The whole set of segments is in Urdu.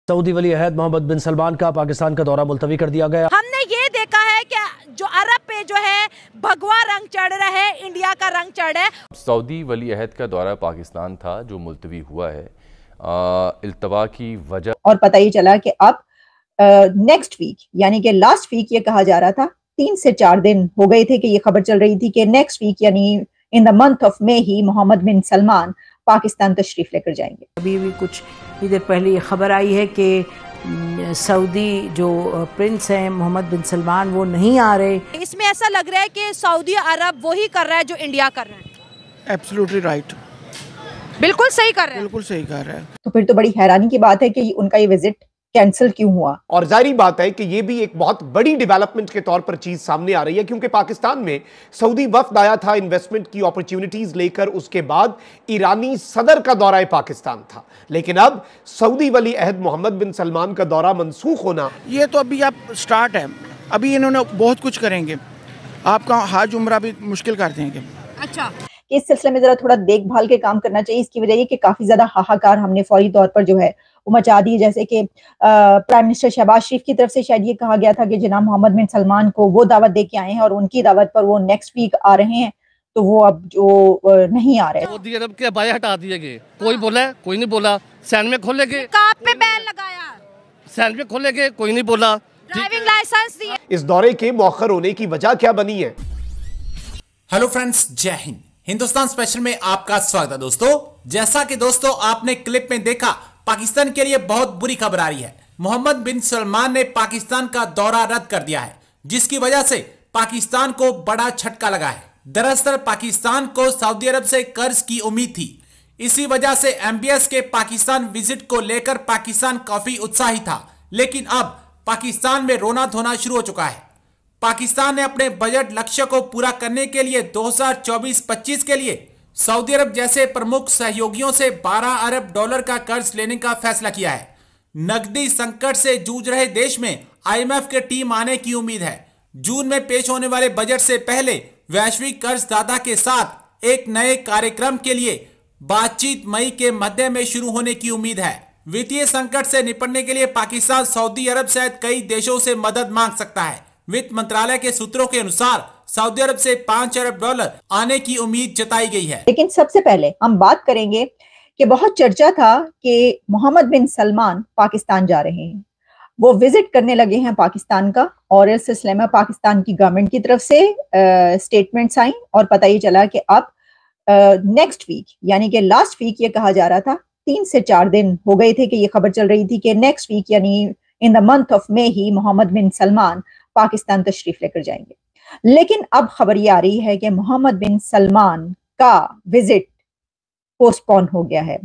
سعودی ولی عہد محمد بن سلمان کا پاکستان کا دورہ ملتوی کر دیا گیا۔ ہم نے یہ دیکھا ہے کہ جو عرب پہ جو ہے بھگوا رنگ چڑھ رہا ہے، انڈیا کا رنگ چڑھ ہے۔ سعودی ولی عہد کا دورہ پاکستان تھا جو ملتوی ہوا ہے التوا کی وجہ، اور پتہ ہی چلا کہ اب نیکسٹ ویک یعنی کہ لاسٹ ویک یہ کہا جا رہا تھا، 3 سے 4 دن ہو گئے تھے کہ یہ خبر چل رہی تھی کہ نیکسٹ ویک یعنی ان دا منتھ آف مے ہی محمد بن سلمان پاکستان تشریف لے کر جائیں گے۔ ابھی بھی کچھ ہی دیر پہلے یہ خبر آئی ہے کہ سعودی جو پرنس ہیں محمد بن سلمان وہ نہیں آ رہے۔ اس میں ایسا لگ رہا ہے کہ سعودی عرب وہی کر رہا ہے جو انڈیا کر رہا ہے۔ ایبسلیوٹلی رائٹ، بالکل صحیح کر رہا ہے، بالکل صحیح کر رہا ہے۔ تو پھر تو بڑی حیرانی کی بات ہے کہ ان کا یہ وزٹ کینسل کیوں ہوا؟ اور ظاہری بات ہے کہ یہ بھی ایک بہت بڑی ڈیولپمنٹ کے طور پر چیز سامنے آ رہی ہے، کیونکہ پاکستان میں سعودی وفد آیا تھا انویسٹمنٹ کی اپرچونٹیز لے کر، اس کے بعد ایرانی صدر کا دورہ پاکستان تھا، لیکن اب سعودی ولی عہد محمد بن سلمان کا دورہ منسوخ ہونا، یہ تو ابھی آپ سٹارٹ ہے، ابھی انہوں نے بہت کچھ کریں گے، آپ کا حج عمرہ بھی مشکل کر دیں گے۔ اچھا کہ اس سلسلے میں ذرا تھوڑا دیکھ بھال کے کام کرنا چاہیے۔ اس کی وجہ یہ کہ کافی زیادہ ہاہاکار ہم نے فوری طور پر جو ہے وہ مچا دی، جیسے کہ پرائم منسٹر شہباز شریف کی طرف سے شاید یہ کہا گیا تھا کہ جناب محمد بن سلمان کو وہ دعوت دے کے آئے ہیں اور ان کی دعوت پر وہ نیکسٹ ویک آ رہے ہیں، تو وہ اب جو نہیں آ رہے۔ سعودی عرب کے ابائے ہٹا دیے گئے، کوئی بولا کوئی نہیں بولا، سینڈ میں کھولے گئے، کاپ پہ بین لگایا، سینڈ میں کھولے گئے، کوئی نہیں بولا، ڈرائیونگ لائسنس دیے۔ اس دورے کے مؤخر ہونے کی وجہ کیا بنی ہے؟ ہیلو فرینڈز، جے ہند، ہندوستان اسپیشل میں آپ کا سواگت ہے دوستو۔ جیسا کہ دوستو آپ نے کلپ میں دیکھا، پاکستان کے لیے بہت بری خبر آ رہی ہے۔ محمد بن سلمان نے پاکستان کا دورہ رد کر دیا ہے، جس کی وجہ سے پاکستان کو بڑا جھٹکا لگا ہے۔ دراصل پاکستان کو سعودی عرب سے قرض کی امید تھی، اسی وجہ سے ایم بی ایس کے پاکستان وزٹ کو لے کر پاکستان کافی اتساہی تھا، لیکن اب پاکستان میں رونا دھونا شروع ہو چکا ہے۔ پاکستان نے اپنے بجٹ لکشیہ کو پورا کرنے کے لیے 2024-25 کے لیے سعودی عرب جیسے پرمکھ سہیوگیوں سے 12 ارب ڈالر کا قرض لینے کا فیصلہ کیا ہے۔ نقدی سنکٹ سے جوجھ رہے دیش میں آئی ایم ایف کے ٹیم آنے کی امید ہے۔ جون میں پیش ہونے والے بجٹ سے پہلے ویشوی قرض داتا کے ساتھ ایک نئے کاریکرم کے لیے بات چیت مئی کے مدے میں شروع ہونے کی امید ہے۔ وتیہ سنکٹ سے نپٹنے کے لیے پاکستان سعودی عرب سمیت کئی دیشوں سے مدد مانگ سکتا ہے۔ وت منترالیہ کے سوتروں کے انسار سعودی عرب سے 5 ارب ڈالر آنے کی امید جتائی گئی ہے۔ لیکن سب سے پہلے ہم بات کریں گے کہ بہت چرچا تھا کہ محمد بن سلمان پاکستان جا رہے ہیں، وہ وزٹ کرنے لگے ہیں پاکستان کا، اور اس سلسلے میں پاکستان کی گورنمنٹ کی طرف سے سٹیٹمنٹس آئیں، اور پتہ ہی چلا کہ اب نیکسٹ ویک یعنی کہ لاسٹ ویک یہ کہا جا رہا تھا، 3 سے 4 دن ہو گئے تھے کہ یہ خبر چل رہی تھی کہ نیکسٹ ویک یعنی ان دا منتھ آف مے ہی محمد بن سلمان پاکستان تشریف لے کر جائیں گے۔ لیکن اب خبر یہ آ رہی ہے کہ محمد بن سلمان کا وزٹ پوسٹ پون ہو گیا ہے۔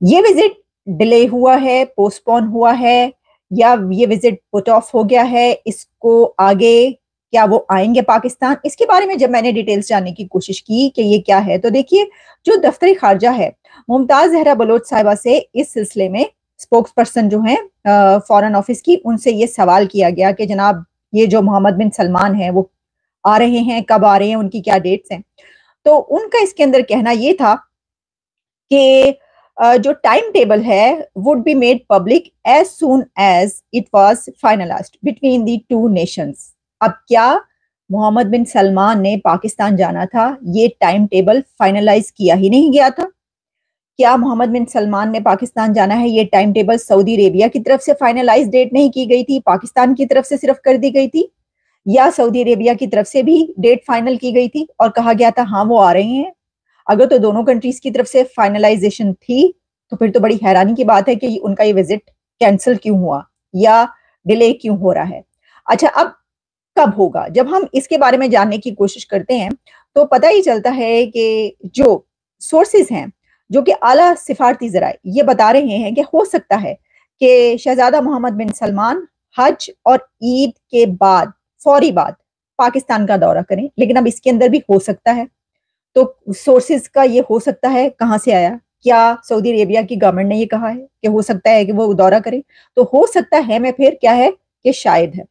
یہ وزٹ ڈیلے ہوا ہے، پوسٹ پون ہوا ہے، یا یہ وزٹ پٹ آف ہو گیا ہے؟ اس کو آگے کیا وہ آئیں گے پاکستان؟ اس کے بارے میں جب میں نے ڈیٹیلز جاننے کی کوشش کی کہ یہ کیا ہے، تو دیکھیے جو دفتر خارجہ ہے ممتاز زہرا بلوچ صاحبہ سے اس سلسلے میں اسپوکس پرسن جو ہیں فارن آفس کی، ان سے یہ سوال کیا گیا کہ جناب یہ جو محمد بن سلمان ہیں وہ آ رہے ہیں، کب آ رہے ہیں، ان کی کیا ڈیٹس ہیں؟ تو ان کا اس کے اندر کہنا یہ تھا کہ جو ٹائم ٹیبل ہے would be made public as soon as it was finalized between the two nations۔ اب کیا محمد بن سلمان نے پاکستان جانا تھا، یہ ٹائم ٹیبل فائنلائز کیا ہی نہیں گیا تھا؟ کیا محمد بن سلمان نے پاکستان جانا ہے، یہ ٹائم ٹیبل سعودی عربیہ کی طرف سے فائنلائز ڈیٹ نہیں کی گئی تھی، پاکستان کی طرف سے صرف کر دی گئی تھی، یا سعودی عربیہ کی طرف سے بھی ڈیٹ فائنل کی گئی تھی اور کہا گیا تھا ہاں وہ آ رہے ہیں؟ اگر تو دونوں کنٹریز کی طرف سے فائنلائزیشن تھی تو پھر تو بڑی حیرانی کی بات ہے کہ ان کا یہ وزٹ کینسل کیوں ہوا یا ڈیلے کیوں ہو رہا ہے۔ اچھا، اب کب ہوگا؟ جب ہم اس کے بارے میں جاننے کی کوشش کرتے ہیں تو پتہ ہی چلتا ہے کہ جو سورسز ہیں، جو کہ اعلیٰ سفارتی ذرائع یہ بتا رہے ہیں کہ ہو سکتا ہے کہ شہزادہ محمد بن سلمان حج اور عید کے بعد فوری بعد پاکستان کا دورہ کریں، لیکن اب اس کے اندر بھی ہو سکتا ہے، تو سورسز کا یہ ہو سکتا ہے کہاں سے آیا؟ کیا سعودی عربیہ کی گورنمنٹ نے یہ کہا ہے کہ ہو سکتا ہے کہ وہ دورہ کریں؟ تو ہو سکتا ہے میں پھر کیا ہے کہ شاید ہے۔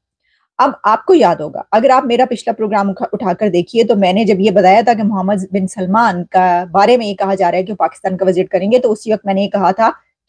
اب آپ کو یاد ہوگا، اگر آپ میرا پچھلا پروگرام اٹھا کر دیکھیے، تو میں نے جب یہ بتایا تھا کہ محمد بن سلمان کا بارے میں یہ کہا جا رہا ہے کہ پاکستان کا وزٹ کریں گے، تو اسی وقت میں نے یہ کہا تھا